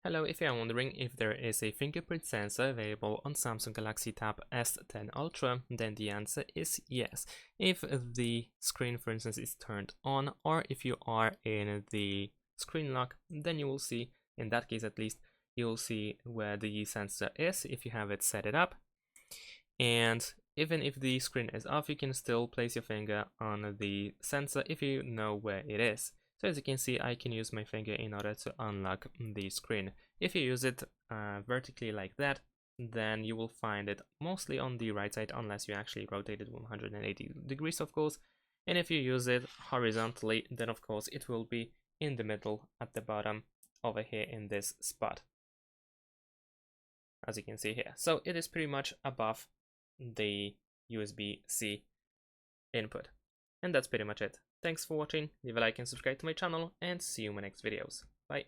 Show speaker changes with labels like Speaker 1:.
Speaker 1: Hello, if you are wondering if there is a fingerprint sensor available on Samsung Galaxy Tab S10 Ultra, then the answer is yes. If the screen, for instance, is turned on, or if you are in the screen lock, then you will see, in that case at least, you'll see where the sensor is if you have it set it up. And even if the screen is off, you can still place your finger on the sensor if you know where it is. So as you can see, I can use my finger in order to unlock the screen. If you use it vertically like that, then you will find it mostly on the right side, unless you actually rotate it 180 degrees, of course. And if you use it horizontally, then of course it will be in the middle at the bottom over here in this spot, as you can see here. So it is pretty much above the USB-C input. And that's pretty much it. Thanks for watching, leave a like and subscribe to my channel, and see you in my next videos. Bye!